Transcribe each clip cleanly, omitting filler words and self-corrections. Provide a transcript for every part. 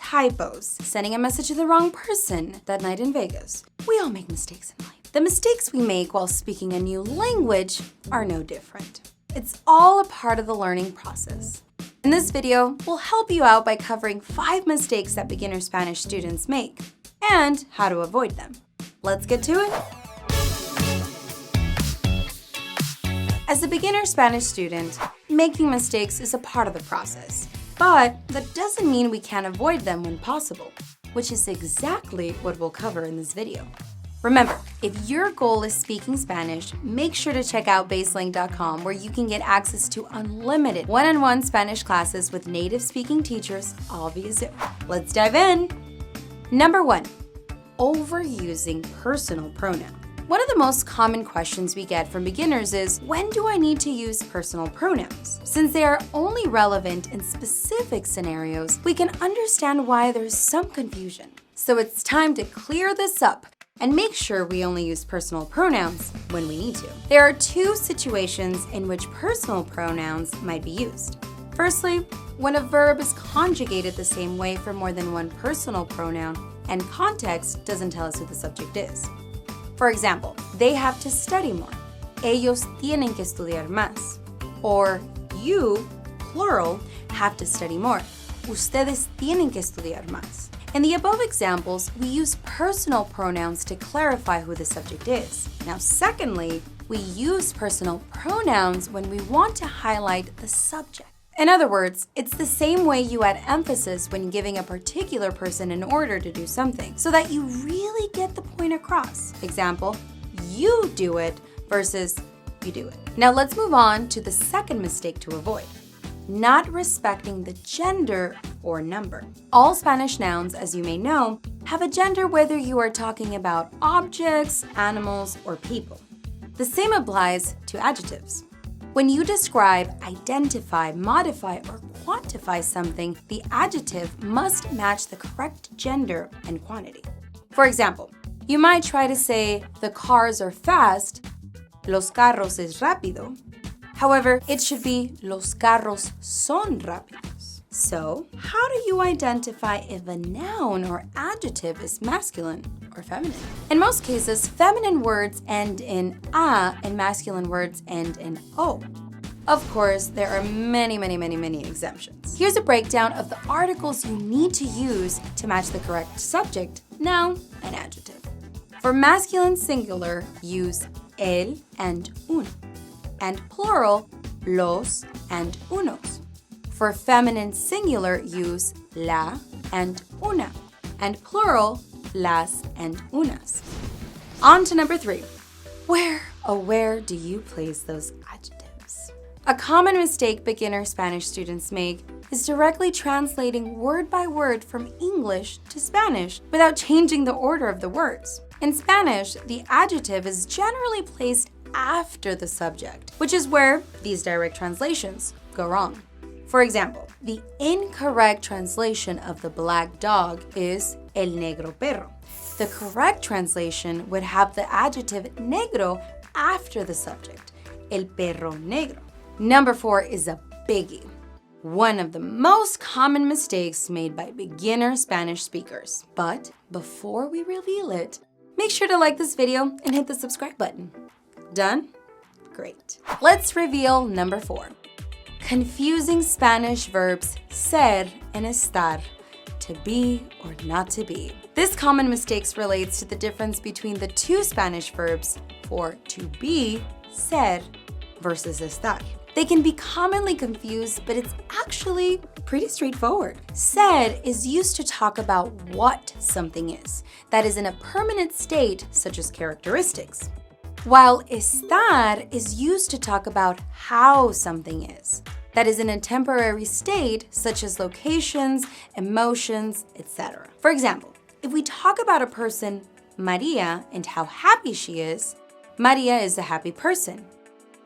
typos, sending a message to the wrong person that night in Vegas. We all make mistakes in life. The mistakes we make while speaking a new language are no different. It's all a part of the learning process. In this video, we'll help you out by covering 5 mistakes that beginner Spanish students make and how to avoid them. Let's get to it. As a beginner Spanish student, making mistakes is a part of the process. But that doesn't mean we can't avoid them when possible, which is exactly what we'll cover in this video. Remember, if your goal is speaking Spanish, make sure to check out BaseLang.com where you can get access to unlimited one-on-one Spanish classes with native speaking teachers all via Zoom. Let's dive in. Number 1, overusing personal pronouns. One of the most common questions we get from beginners is, when do I need to use personal pronouns? Since they are only relevant in specific scenarios, we can understand why there's some confusion. So it's time to clear this up and make sure we only use personal pronouns when we need to. There are 2 situations in which personal pronouns might be used. Firstly, when a verb is conjugated the same way for more than one personal pronoun and context doesn't tell us who the subject is. For example, they have to study more. Ellos tienen que estudiar más. Or you, plural, have to study more. Ustedes tienen que estudiar más. In the above examples, we use personal pronouns to clarify who the subject is. Now, secondly, we use personal pronouns when we want to highlight the subject. In other words, it's the same way you add emphasis when giving a particular person an order to do something, so that you really get the point across. Example, you do it versus you do it. Now let's move on to the second mistake to avoid. Not respecting the gender or number. All Spanish nouns, as you may know, have a gender whether you are talking about objects, animals, or people. The same applies to adjectives. When you describe, identify, modify, or quantify something, the adjective must match the correct gender and quantity. For example, you might try to say, the cars are fast, los carros es rápido. However, it should be, los carros son rápidos. So, how do you identify if a noun or adjective is masculine or feminine? In most cases, feminine words end in a and masculine words end in o. Of course, there are many exemptions. Here's a breakdown of the articles you need to use to match the correct subject, noun, and adjective. For masculine singular, use el and un, and plural, los and unos. For feminine singular, use la and una, and plural, las and unas. On to number 3. Where do you place those adjectives? A common mistake beginner Spanish students make is directly translating word by word from English to Spanish without changing the order of the words. In Spanish, the adjective is generally placed after the subject, which is where these direct translations go wrong. For example, the incorrect translation of the black dog is el negro perro. The correct translation would have the adjective negro after the subject, el perro negro. Number 4 is a biggie. One of the most common mistakes made by beginner Spanish speakers. But before we reveal it, make sure to like this video and hit the subscribe button. Done? Great. Let's reveal number 4. Confusing Spanish verbs ser and estar, to be or not to be. This common mistake relates to the difference between the 2 Spanish verbs for to be, ser, versus estar. They can be commonly confused, but it's actually pretty straightforward. Ser is used to talk about what something is, that is in a permanent state, such as characteristics, while estar is used to talk about how something is, that is in a temporary state, such as locations, emotions, etc. For example, if we talk about a person, Maria, and how happy she is, Maria is a happy person.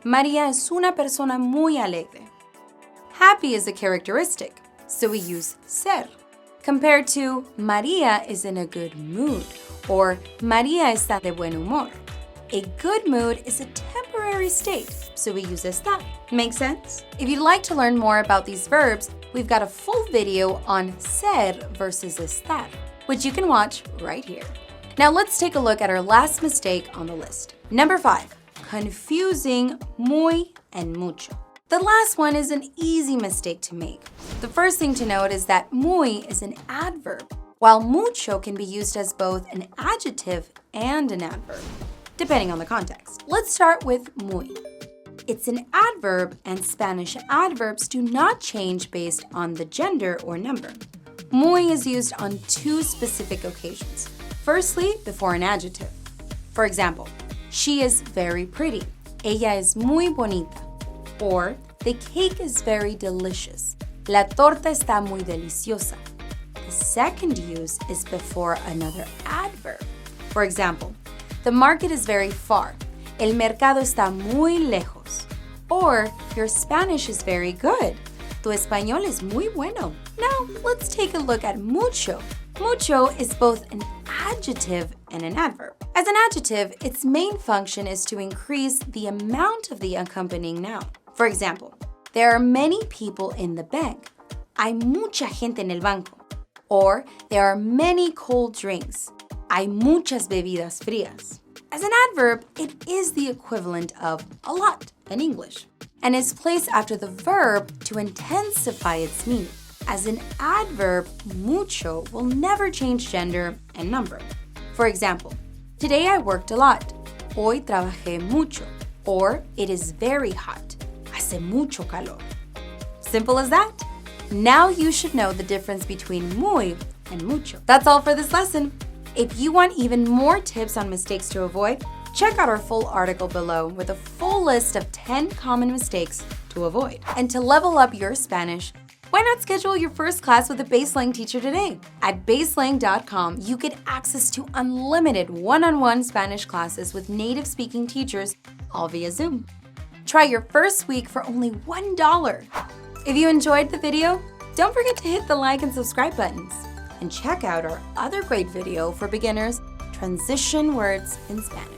Maria es una persona muy alegre. Happy is a characteristic, so we use ser. Compared to Maria is in a good mood, or Maria está de buen humor. A good mood is a temporary state, so we use estar. Make sense? If you'd like to learn more about these verbs, we've got a full video on ser versus estar, which you can watch right here. Now let's take a look at our last mistake on the list. Number 5, confusing muy and mucho. The last one is an easy mistake to make. The first thing to note is that muy is an adverb, while mucho can be used as both an adjective and an adverb, depending on the context. Let's start with muy. It's an adverb, and Spanish adverbs do not change based on the gender or number. Muy is used on 2 specific occasions. Firstly, before an adjective. For example, she is very pretty. Ella es muy bonita. Or, the cake is very delicious. La torta está muy deliciosa. The second use is before another adverb. For example, the market is very far. El mercado está muy lejos. Or, your Spanish is very good. Tu español es muy bueno. Now, let's take a look at mucho. Mucho is both an adjective and an adverb. As an adjective, its main function is to increase the amount of the accompanying noun. For example, there are many people in the bank. Hay mucha gente en el banco. Or, there are many cold drinks. Hay muchas bebidas frías. As an adverb, it is the equivalent of a lot in English, and is placed after the verb to intensify its meaning. As an adverb, mucho will never change gender and number. For example, today I worked a lot. Hoy trabajé mucho. Or, it is very hot. Hace mucho calor. Simple as that. Now you should know the difference between muy and mucho. That's all for this lesson. If you want even more tips on mistakes to avoid, check out our full article below with a full list of 10 common mistakes to avoid. And to level up your Spanish, why not schedule your first class with a BaseLang teacher today? At BaseLang.com, you get access to unlimited one-on-one Spanish classes with native speaking teachers, all via Zoom. Try your first week for only $1. If you enjoyed the video, don't forget to hit the like and subscribe buttons. And check out our other great video for beginners, Transition Words in Spanish.